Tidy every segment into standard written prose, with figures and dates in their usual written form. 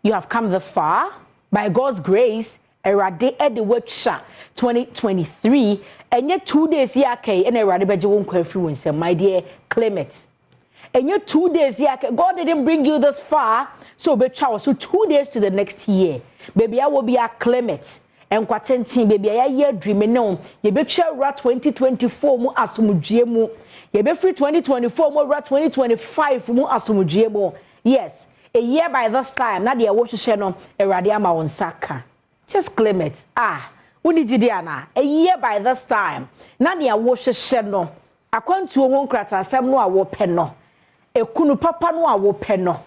you have come this far. By God's grace, Erade Edewetsha 2023. And yet 2 days yake and Erade Beje won't query, my dear Clement. And yet 2 days yake, God didn't bring you this far. So be child, so 2 days to the next year. Baby, I will be a Clement. And quarantine, baby, I year dreaming no. You be share 2024 mu asumujie mu. You be free 2024 mu 2025 mu asumujie mu. Yes, a year by this time. Now they are watching channel. Erade ama onsaka. Just claim it. Uni jidiana. A year by this time. Now they are watching channel. Akwantu won krata asem no awo peno. Ekunu papa no awo peno.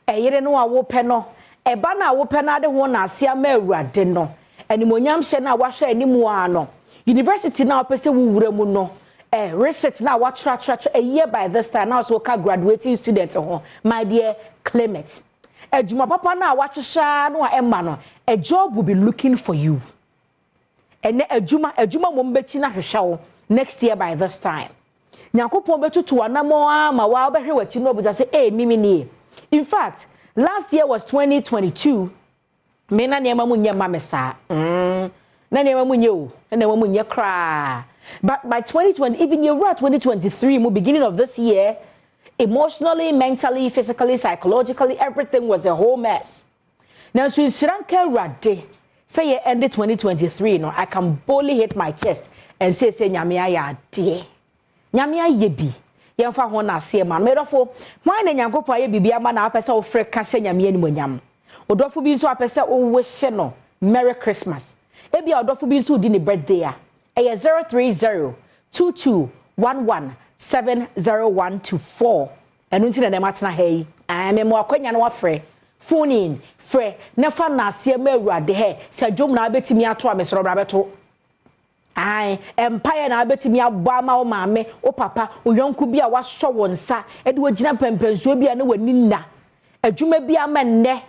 Eyere no awo peno. Eba na awo pena de ho na asia ma Erade no. Animonyam hye na wahwe animu ano university na opese wuwura mu no research na watra a year by this time now so ka graduating student ho my dear Clement ejuma papa na wahwehwa no emma no a job will be looking for you ene ejuma mo mbechi na hwehwa wo next year by this time nyakopon betutu anamo ama wa obehwe wachi no obuza say mimi ni in fact last year was 2022 me na nema munye mamesa na nema munye o na nema munye kra but by 2020 even year 2023 mu beginning of this year emotionally mentally physically psychologically everything was a whole mess now so shranka Erade say you ended 2023 no I can boldly hit my chest and say nyame ayade nyame ayebi yemfa ho na ase ma medofo why na nyankopon ayebi ama na apesa wo frɛ ka hye nyame animonyam odofo bi so apese o wehye no Merry Christmas. Ebi odofo bi so di ne birthday a. Eye 03022117012 enu nti na dem atena ha yi. Memo akwanya na wafre. Phone in, frɛ na fa na ase ma Erade he. Se dwom na abetimi ato amesoro bra beto. Empire na abetimi abɔ ama o maame, o papa, o yonku bi a waso wonsa, e de wagina pempensuo bi a na wani nna. Adwuma bi ama nne.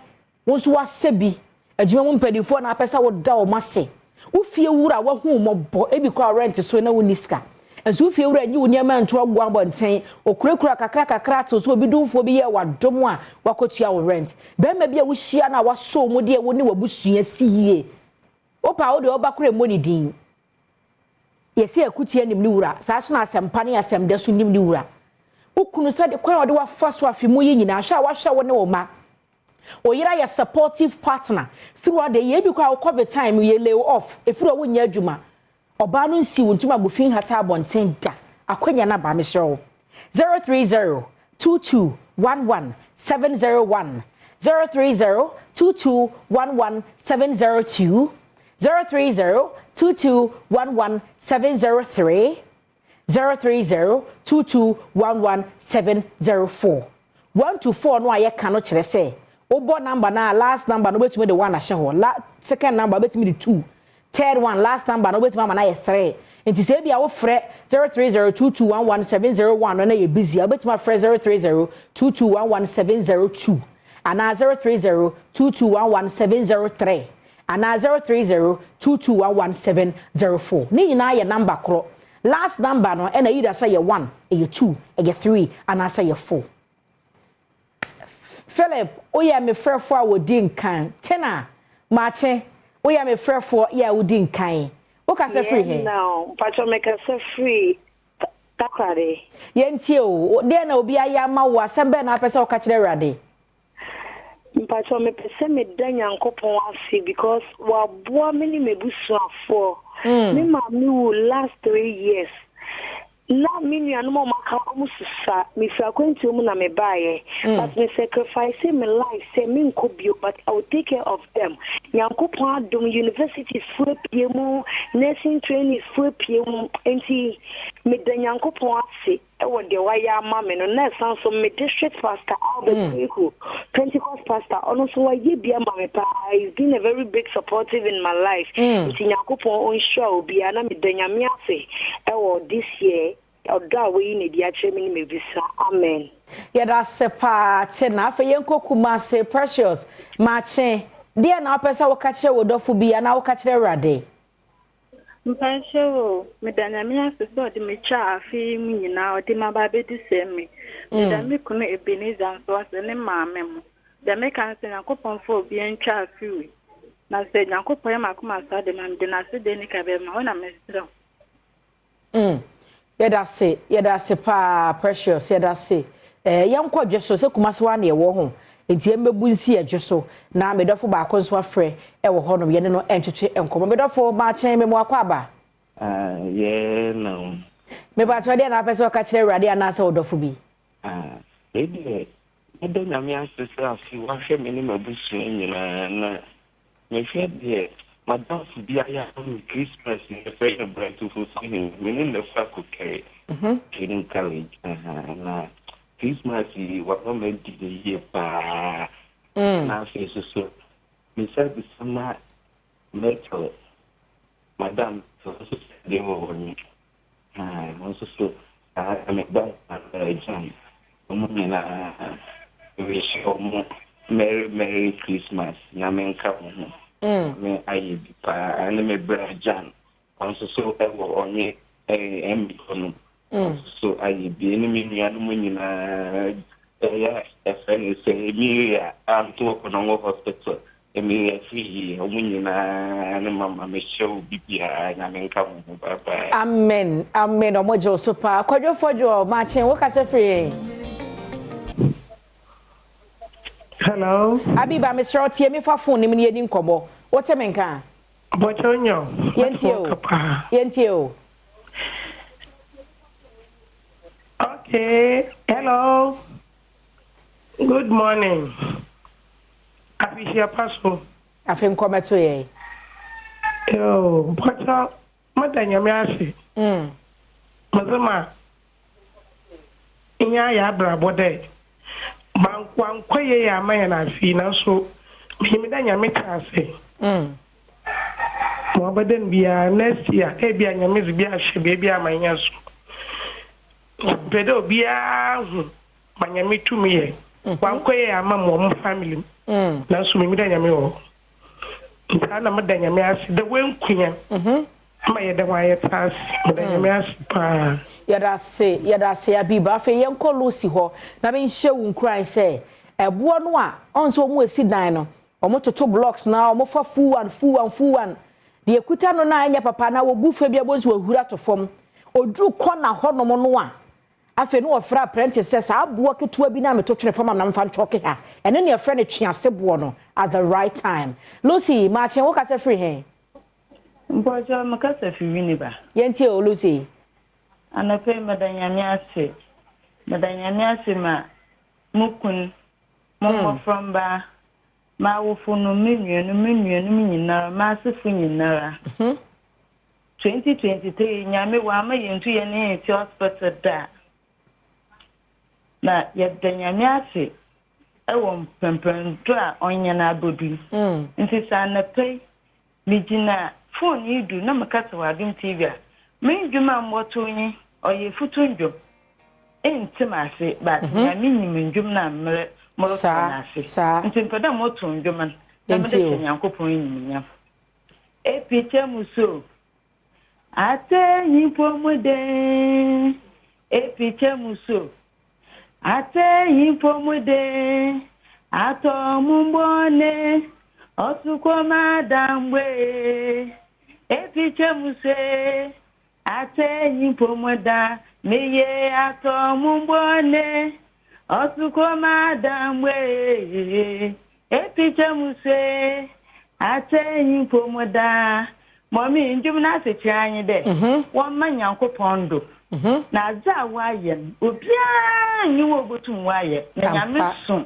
Wonso wasebi adwuma mu mpadifo na apesa wo da o mase wo fie wura wa hu mobbo ebi kwa rent so na woniska enso wo fie wura nyi woni ama nto agwo abonten okurakura kakra to so obi dumfo bi ye wadom a wakotua wo rent be ma bia wo hia na waso mu de wo ni wabusua siye opa wo de obakura moni din yesi akutie nim ni wura saa so na asempa ne asemde so nim ni wura ukunu sa de kwa wo de wafa so afimu yi nyina hwa wahwa wo ne wo ma oyira ya supportive partner throughout the year because COVID time you lay off if you wonya adwuma oba no nsi wontuma gofin hata abonten da akwanya na ba me show 03022117001 03022117002 03022117003 03022117004 1 to 4 no aye ka no kire say obo number na last number no betumi de 1 ahye ho second number betumi de 2 third one last number no betumi ama na ye 3 enti se bia wo frɛ 03022117001 no na ye busy betumi frɛ 03022117002 ana 03022117003 ana 03022117004 ni nyina ye number kro last number no na either say ye 1 ye 2 ye 3 ana say ye 4 Philip, oya me frefo a wodi nkan. Tena, mache, oya me frefo ya wodi nkan. O ka se free he? No, pacho me ka se free. Takware. Yenti o, de na obi aya ma wo asembe na apese o ka kire Erade. Pacho me pese me dan Nyankopon ase because wa boa me ni mebusuafo. Me ma me wo last 3 years. Na minu anu mo maka omususa mi fra kwenti omu na me baye but me sacrifice my life say me nkobio but I will take care of them Nyankopon Adom universities full piemu nursing training full piemu enti me da Nyankopon ase e wo de waya ma me no na san so me district pastor Albert Eku Pentecost pastor ono so wa ye bia ma me pa he's been a very big supportive in my life enti Nyankopon on show bia na me da nyame ase e wo this year Amen. Yeah, that's a part. Na fe yenko kumase precious. Mache. Dia na pesa wakache wodofu bia na wakache Erade. Mpasho me danyamia so de me cha afi mu nyina o de maba be di semi. Me da me kunu Ebenezer so ase ne maame mu. the make say Nyankopon for bi entwa afiwe. Na say Nyankopon ma kuma so de man de na se de ni ka be ma wona mesro. Yeda se pa precious yeda se. Yankọ dweso se kuma so ane ewo ho. Enti embebu nsi edweso na medofo ba akonso afre ewo ho no ye ne no entwetwe enkomo medofo ma chen me mo akwa aba. Yeah, no. Me ba twa de na pese o ka kire urade ana se odofo bi. Ede na me asese afi wa hwe me ni mabusu nyina na me hwe de madam bi aya on Christmas in the fair brand to for singing me in the faculty in college na Christmas wa no me di ye pa na face so me said the summer metal madam so de wo ni so I'm exam wish you Merry Christmas. Namenka me ayi pa and me bra Jan. Also so ever onye emikono. So ayi bi ni mi nua no nyina ya efeni se mi ya am to kono hospital. Emi free nyina na mama me show bibia namenka bye. Amen. Omojo so pa. Kwadwo fojo ma chen wo ka se free. Hello. Abiba me sure tie me fa phone ni edi nkobo. What e menka? Bochonyo. Yentie o. Okay. Hello. Good morning. Afisia paso. Afi nkoma to ye. Yo, bocha madanya me ase. Mazama. Inya ya brabo de. Kwankwaye ya maya na fi na so mimida nyame tase mo abaden bia next year e bia nyame zu bia hye bia amanya so bedo bia manyame tumi ye kwankwaye ya ma mo family na so mimida nyame wo na mada nyame ase de wenkunya ma ye de wa ye tase mada nyame ase pa yada se Abiba fe yenko Lucy ho na be nhye wo nkran se ebo no a onso mu esi dan no omo toto blocks na omo fa full one de ekuta no na anya papa na wo bufa bia bonso ahura to fom odru kona ho no mo no a afe no ofra apprentice se sa abo ketua bi na metoto ne fam na mfa nchoke ha ene ne afre ne twiase bo no at the right time. Lucy ma chen wo ka se free he Mbojo makasa fi wini ba. yentie o Lucy Anape madanyame ase ma mukun momo from ba ma wofu no menuanu nyinara ma asefu nyinara 2023 nyame wa ma yentu ye ne ti hospital da na yedanyame ase ewo pempendo a onye na abodu nti sa anape mijina phone yidu na makata wa Adom TV a Minjuma mwotonyi oye futundum entimase but na minimum na mre morotonase ntimpada motondum na mede Nyankopon nyimnya epiche muso ate yipomude epiche muso ate yipomude ato mumbone osuko madamwe epiche muse ate yipomoda meye atomumbone osuko madamwe epiche muse ate yipomoda momi njum na se chianye de won manyankopon do na za waye obia nyiwo obotum waye na nyame so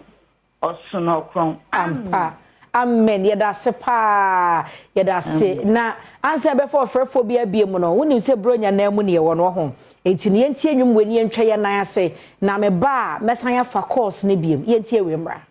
osuno kron ampa amen yeda se pa yeda se na ansa be for frefobia bie mu no woni se bronya na mu ne ye wono ho enti ne yentie nwum weni entwa ye nan ase na me ba mesan ya fa course ne biem yentie we mra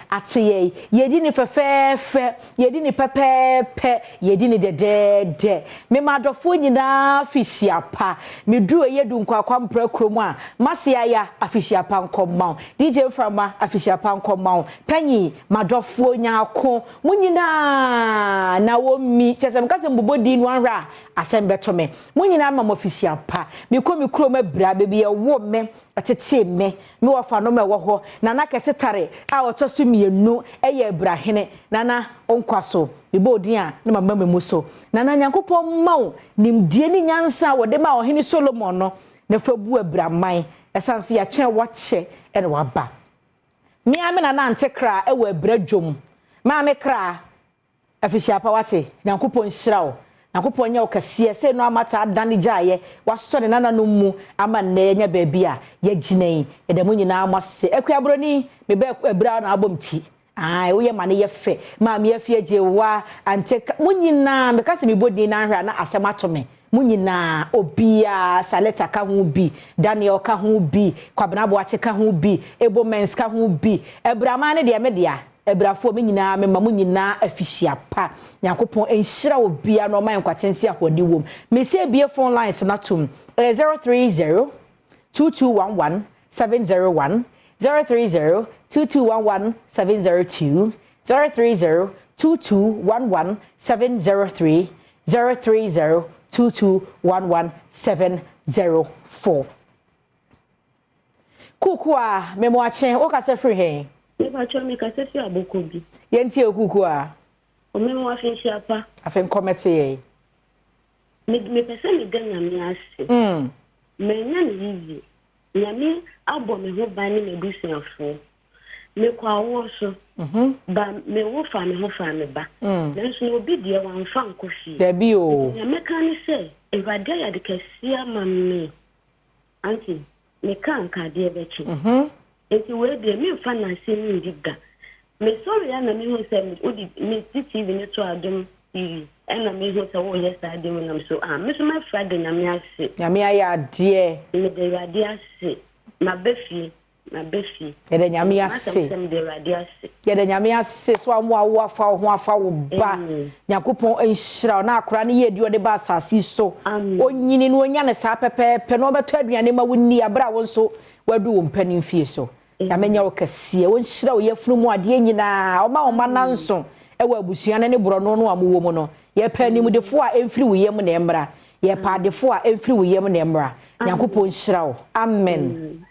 atiye yedi ni fefefe yedi ni pepepe yedi ni dedede me madofo nyina afisiapa me duro yedu nkwakwa mpra kromu a masiaya afisiapa nkomma DJ Frama afisiapa nkomma panyi madofo nyako munyina na womi chesem kase mbobodi no anra asem beto me munyina ma official pa me ko me kuro mabra bebi e wo me atete me wafa no me wo ho nana kesetare a otoso mienu eye brahene nana onkwaso bibo odin a na mama me muso nana nyankopon mawo nimdie ni nyansa wo de ma ohene Solomon no na fabu abraman esanse ya twen wo che ene waba me amena na antekra e wo abradwom ma me kra official pa wate nyankopon hyirawo Nakopon nya okase se no amata adane gyaye waso ne nana no mu ama na nya baabi a ya ginai edemu nyina amase akuabroni me be abra na abomti ai wo ye mane ye fe ma me afie jewa ante munyina me kase me bodi na hwa na asema to me munyina obia saleta ka ho bi Daniel ka ho bi kwabena bo ache ka ho bi ebo mens ka ho bi abrama ne de me dia ebrafo me nyina me mamu nyina afisia pa yakopon enhira obia no man kwatensi ahodi wom me se bie phone lines na tum 030 2211 701 030 2211 702 030 2211 703 030 2211 704 Kukua memoache o ka se free he Eba chome ka se fi abokobi. Yenti okuku a. O memo afenshi apa. Afen komete ye. Me pese me ganya me ase. Me nya ni yiyi. Nyame abo me ho ban ni me busuafo. Me kwa wo so. Ba me wo fa me ho fa me ba. Nanso no obi de wan fa nkofi. Da bi o. Nyame kan ni se, Ewade ya de kasia ma me. Anti, me kan ka de bechi. Enti we be me fa na se ni diga me sorry na me hu se me TV ne to Adom TV na me hu se wo yes Adom na so me so my friend na me ase na me aya de me de radi ase ma befi e de nyame ase me de radi ase ye de nyame ase so amu awo afa ho afa wo ba yakopon enhira na akora ne ye di ode ba asasi so onyini no onya ne sa pepepe no beto aduane ma wonni abra wo so wadu wo mpanin fie so ya menya wo kase wo nhira wo yafunu mu ade nyina o ma nanso e wa abusua ne boro no no amuwo mu no ye panim defo a emfiri wo yem na embra ye pa defo a emfiri wo yem na embra yakopon nhira wo amen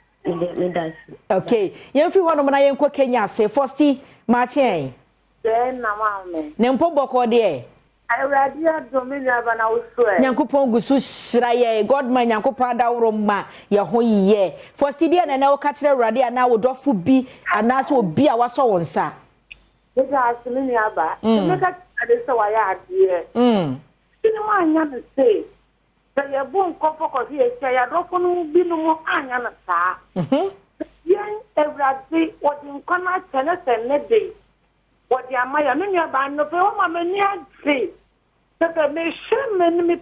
okay ye mfiri ho no na ye nko Kenya ase first Martin na mama ne mpo boko de Awurade Adom ya bana usue Nyankopon gusu shira ye God man Nyankopon da woro ma ye ho ye first dia na wo ka kire Awurade ana wo dofo bi ana so obi a waso won sa Ega asimi aba me ka ade se wa ya ade kini ma anya ne se ye bo nkofo ko ye che ya dofo no bi no mo anya na sa yen Awurade odi nkona chene sene de odi amaya me nua ba no pe o ma me ni ade Saka me sheme me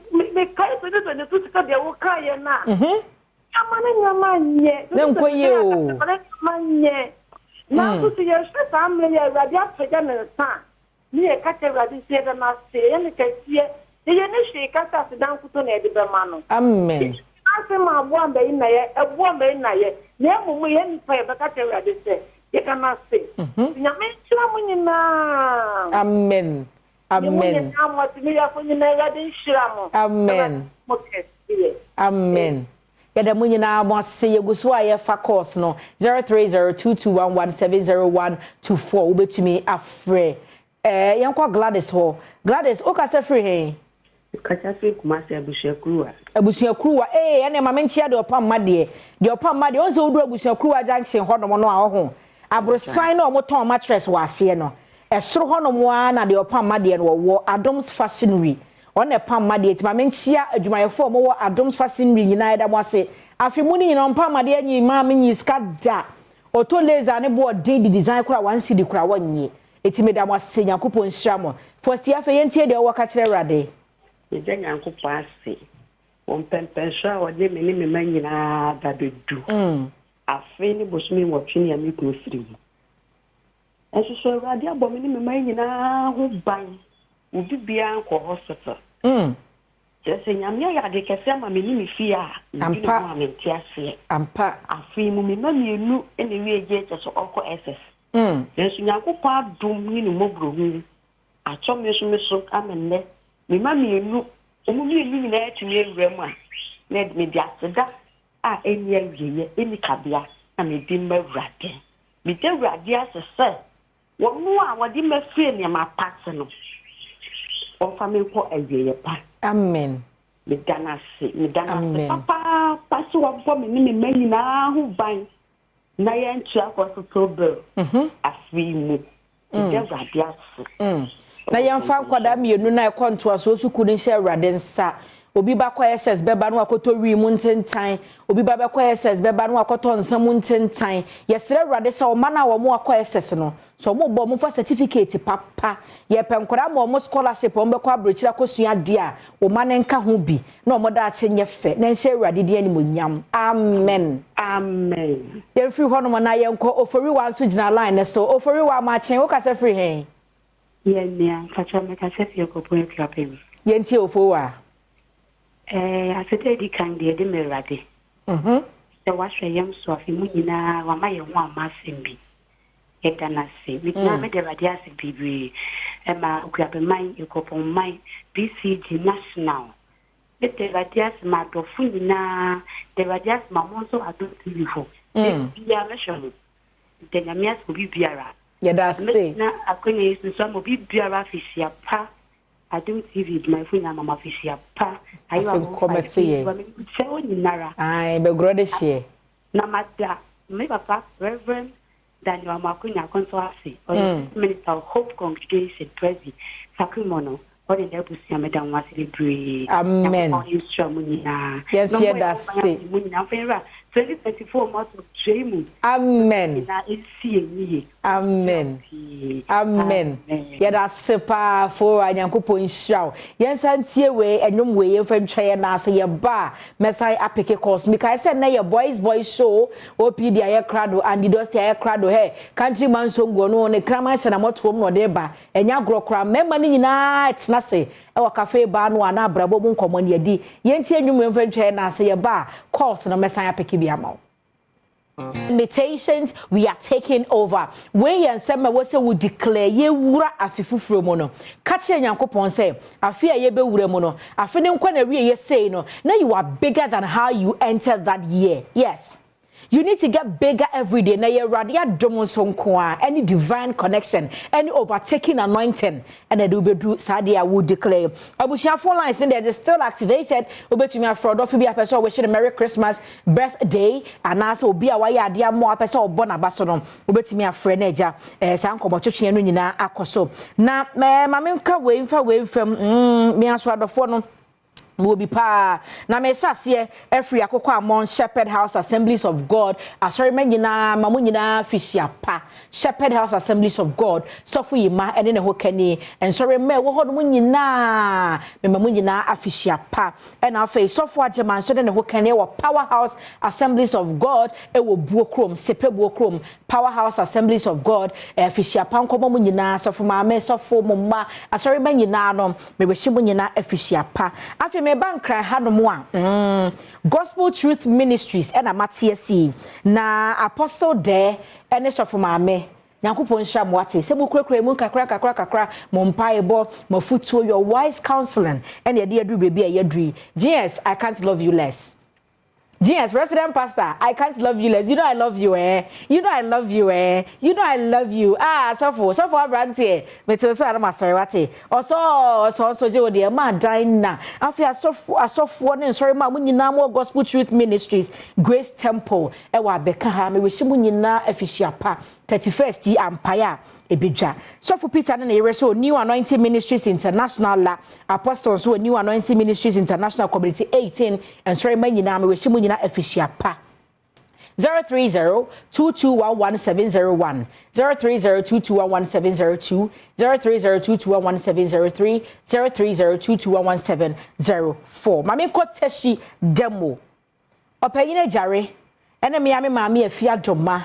kai pe de ne tuka de wo kai na. Amana nyama nye. Ne nkoye o. Manye. Na tu ti ye sheta amle ya Awurade afega ne sa. Ni e ka te Awurade sie de na se ye ne ka sie. Ye ne shi ka ta se dan kuto na e de be ma no. Amen. Ase ma abo amba ina ye, ebo amba ina ye. Ne mumu ye ni pa ye be ka te Awurade se. Ye ka na se. Nyame chira mu nyina. Amen. Amen. Amen. Amen. Yada munyina mo ase yeguso aye fa course no 030221170124 ubetumi afre yankwa Gladys ho Gladys o ka se free he kacha se kuma se abusuakuruwa ene ma menchia de opam made on se odu abusuakuruwa junction ho no mo no a ho abrosan na o mo ton mattress wa ase no esoro ho no mo na de opam made no wo Adom's Fashionry on e pam made ti ma menchia adwumayefo mo wo Adom's Fashionry nyina eda mo ase afi mu ni nyina opam made anyi ma menyi skada oto laser ne bo din di design kura wan cd kura wonye eti me da mo ase Nyankopon hira mo first ya fe yentie de wo ka kire Awurade ye Nyankopon ase won pempensha wo de me ni me manyina da bedu afi ni bosumi wo twini ya mi ko firi mu eso so Awurade abo me ni me manyina ho ban ubi bia nko hospital Jese nyamia ya de kese ama me ni me fia ampa amenti ase ampa afi mu me mamienu ene wie je so oko ss Yesu Nyankopon adom ni no mobro hu acho me so amenne me mamienu Omumi ni na etumi ewura a na me dia seda a eni awiye eni kabia na me di mawurade me di awurade asese wonu a wodi mafie ne ma pass no o fa me ko awiye pa amen me dana se papa pass wo fo me ni me nyina ho ban na ye ntua ko so bill afi mu me di awurade asese na yɛmfa nkwada mienu na ɛkɔnto aso suku ni hyɛ awurade nsa obi ba kɔ SS beba no akoto wi mu ntentan obi ba kɔ SS beba no akoto nsa mu ntentan yɛsrɛ awurade sɛ o mana wo mu akɔ SS no so mo bɔ mo fa certificate papa yɛpɛ nkora mo scholarship o mbɛkɔ abrochira kosua de a o mana nka ho bi na o mo da akye nyɛ fɛ na nhyɛ awurade de animonyam amen amen yɛmfiri hɔ no ma na yɛnkɔ ofori wa nso gyina line ne so ofori wa ma kyen wo kasa free hen Yenya, me kasef yo kopon klapem. Yenti ofowa. Asete di kan de merade. Se wahwe yam so afi mu nyina wa ma ye ho amasem bi. Eta na se. Mi na me de rade ase bibiri. Ma klapem man yo kopon man BCG national. Me de rade ase ma do fu nyina de rade ase ma mo so ado tilifo. Bia me shono. De na mi ase bibiara. Yada say na akonye is so mo bibiara fisia pa Adom TV my phone na mama fisia pa ayo comment so ye se oni nara ai be grode share na mada me papa Reverend Daniel Makunya konsoasi or Minister of Hope Congregation President Sakrimono or the Nebusia Madam Wasili amen yes yeah that's it 2024 months of dream amen na isi amen amen yeah that's pa for anyankopon hiraw yensa ntie we enwom we yemfa ntwaye na ase ye ba mesai apeke course because say na ye boys show opd aye krado and dusty aye krado he country man songo no ne krama hye na motom no de ba enya grokra memma ni nyina etna se e wa cafe ba no ana brabo mu nkomo ne adi yentie enwom yemfa ntwaye na ase ye ba course no mesai apeke Invitations we are taking over. When you say we say we declare ye wura afifufuro mo no. Catch Yankopon say afia ye be wura mo no. Afene nkwa na wie ye say no. Now you are bigger than how you entered that year. Yes. You need to get bigger every day. Now you're radia domon any divine connection, any overtaking anointing, and then do Sadia would declare. Abushia phone lines in there, they're still activated. Obe to me a fraud of be a person wishing a Merry Christmas birthday, and also be a wire dear more person or bonabasonom. Obe to me a friend eja, Sanko Mochi and Nina Akoso. Now, Maminka wave from me as the phone. Will be pa na me sase every akokwa among Shepherd House Assemblies of God asori menyina mamu nyina fishia pa Shepherd House Assemblies of God so fu yima ene ne hokani ensori me wo hodo nyina me mamu nyina afishia pa and afei so fu ajeman so ne hokani wo Powerhouse Assemblies of God e wo buokrom sepe buokrom Powerhouse Assemblies of God fishia pa nkomo mu nyina so fu ma me so fu mu ma asori menyina no me be hyimu nyina afishia pa afei me bankra hadomo a Gospel Truth Ministries and Amatiasi na apostle there ene sofo maame Nyankopon hira mo ate se mo kurakura mu kakra mo mpaebo mo futuo your wise counseling and ye de adu bebi a yadri yes I can't love you less. Yes, Resident Pastor, I can't love you less. You know I love you, eh? You know I love you, eh? You know I love you. So for Branty, me tell so I'm sorry what also je de ma dina. Afia so for ne sorry ma munyina mo Gospel Truth Ministries, Grace Temple, e wa beka ha me we shimu nyina afishia pa 31st Empire Ebidja. So for Peter and Ereso, New Anointing Ministries International La Apostles, so New Anointing Ministries International Community 18, and sorry, Manina, we Shimunina Efficia Pa 030-2211-701, 030-2211-702, 030-2211-703, 030-2211-704. Mami Koteshi Demo. Opayine Jare, enemy Mami Efia Doma,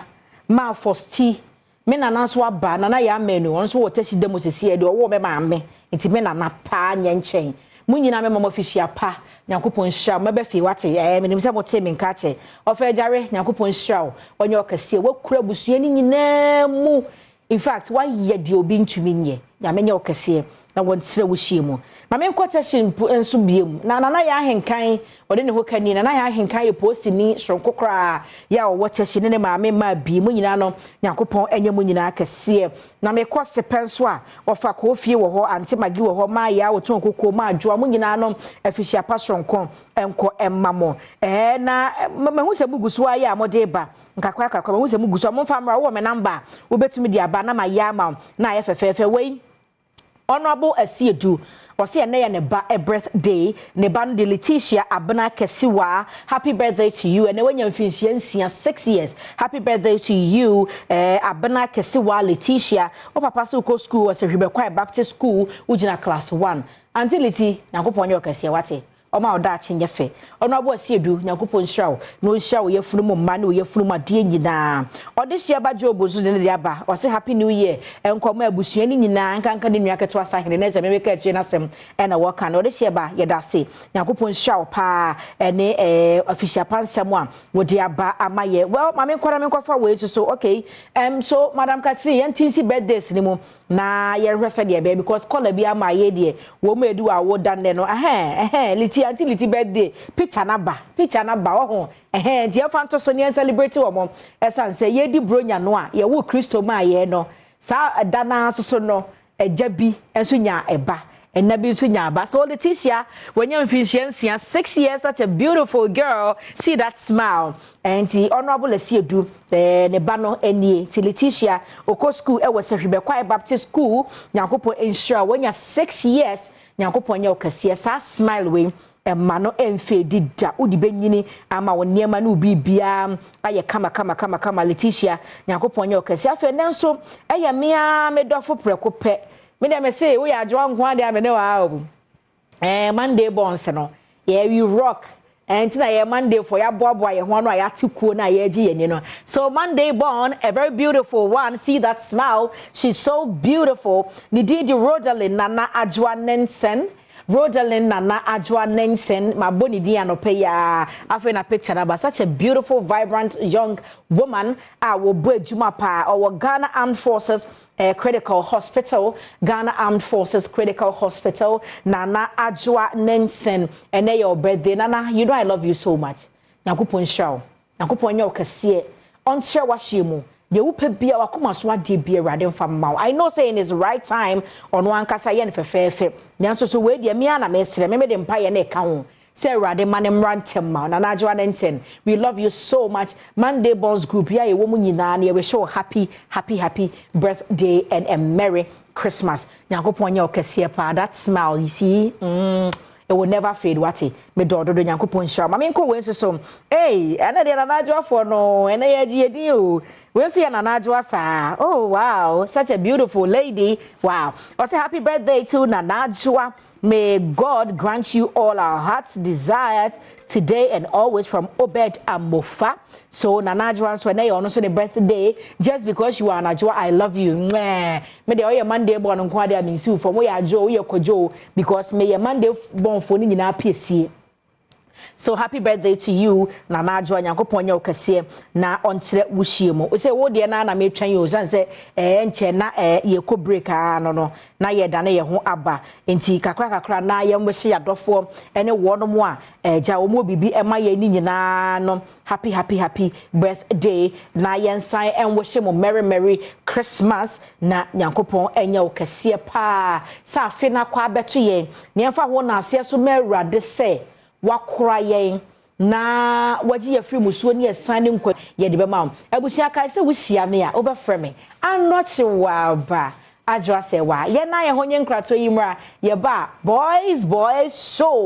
Ma Fosti. Me na nanso aba na ya menu onso wo tashi demo sisi e de wo be ma me nti me na na pa nya nchen munyina me mama fishia pa Nyankopon hira me be fi wate me nim se mo te me nka che ofa jare Nyankopon hira onye okase wo kura busua ni nyina mu in fact why ye de obi ntumi nye nya me nya okase na wontre wo hyiemu ma me quotation enso biem na ya ahenkan ode ne ho kani na ya ahenkan ye post ni sonkokra ya wo water ne maame ma bi mu nyina no Nyankopɔn enye mu nyina kese na me kɔ sepenso a ofa ko fie wo ho anti magi wo ho ma ya wo ton kokko ma adwoa mu nyina no afihia pa sonkon enko emmamo na mahu se buguso ayi amode ba nkakra mahu se buguso mo fa mra wo me number wo betumi di aba na ma ya ma na ye fefefe wei Honorable Asiedu Osi ene ne ba a birthday ne ba no de Letitia Abena Kesiwa happy birthday to you and when you finishia 6 years happy birthday to you Abena Kesiwa Letitia o papa so ko school was a Rebecca Baptist school ujina class 1 until Leti Nyankopon yo Kesiwa wate Oma oda chenye fe Honorable Asiedu Nyankopon hrawo no hrawo yefunu mo ma no yefunu ma de nyina ode hia ba jobo so de aba o say happy new year enkomo abusua ni nyina nkanka de nua keto asahene na ze mebeka atue na sem na woka no ode hia ba yeda se Nyankopon hrawo pa ene official pansem a wode aba amaye well mame nkora me nkwafa we so okay so Madam Catherine yantinsi birthdays ni mo na ye resa de be because call bi amaye de wo mu edu a wo dan no until it birthday picture na ba ho ti e fanto so ne celebrate wo mo esan say ye di bronya no a ye wo Kristo ma ye no sa dana so no eja bi enso nya eba enna bi so nya ba so Letitia when you finishia 6 years such a beautiful girl see that smile and the Honorable Asiedu ne ba no enie ti Letitia oko school e was Rebecca Baptist school Nyankopon ensure when you 6 years Nyankopon ye okase sa smile we emma no emfedi da udi benyini ama woniema no bibia aye kama Letitia Nyankopon ye okase afa nenso eye mea medofo preko pe me dem say we adwo nko ade amene wa Monday bonds no yeah we rock and today Monday for ya bobo ye ho no ya tikuo na ya agi ye no so Monday born a very beautiful one see that smile she's so beautiful ni didi Rodalyn Nana Adwoa Nensen Rodalyn Nana Adwoa Nensen my boni di anope ya afa na picture na such a beautiful vibrant young woman wo bo adwuma pa or Ghana Armed Forces Critical Hospital, Ghana Armed Forces Critical Hospital, Nana Adwoa Nensen, and your birthday, Nana. You know I love you so much. Nyankopon hrawo, Nyankopon ye okase, onche washimu. Ye upe bia wakoma so ade bia rade fam ma. I know saying is right time on one kasa ye nfefefe. Nyanso so we de me ana mesre, me de mpa ye na eka ho. Say rade manem rantem ma Nana Adwoa Nensen. We love you so much. Monday Bonds group ya ye wo mu nyina na we show happy birthday and a merry Christmas. Nyankopon ye okase pa that smile you see it will never fade wati me do Nyankopon hrawo. Ma me nko we so hey ana de Nana Adwoa for no ena ye gi edi o we see Nana Adwoa sa oh wow such a beautiful lady wow. Also happy birthday to Nana Adwoa. May God grant you all our hearts desires today and always from Obed Amofa. So Nana Adwoa so na you also the birthday just because you are Nana Adwoa I love you. Me dey your Monday born nko ade aminsi from we ajo we kojo because me your Monday born for ni nyina piesie. So happy birthday to you Nana Adwoa Nyankopon ye okase na ontre wushiemu. We say wo de na me twan you san say enche na ye ko break no na ye da na ye ho aba enti kakra na ye mbehye adofo ene wono mo a ja wo mo bibi ema ye ni nyina no happy birthday na ye nsan enwohye mo merry Christmas na Nyankopon enye okase pa sa afi na kwa beto ye ne emfa ho na ase so merade say wakura yen na waji ya free musuo ni esane nkwa ye de be ma abusia kai se wuhia me a obefre me anoche wa ba Adwoa se wa ye na ye honye nkrato yi mra ye ba boys show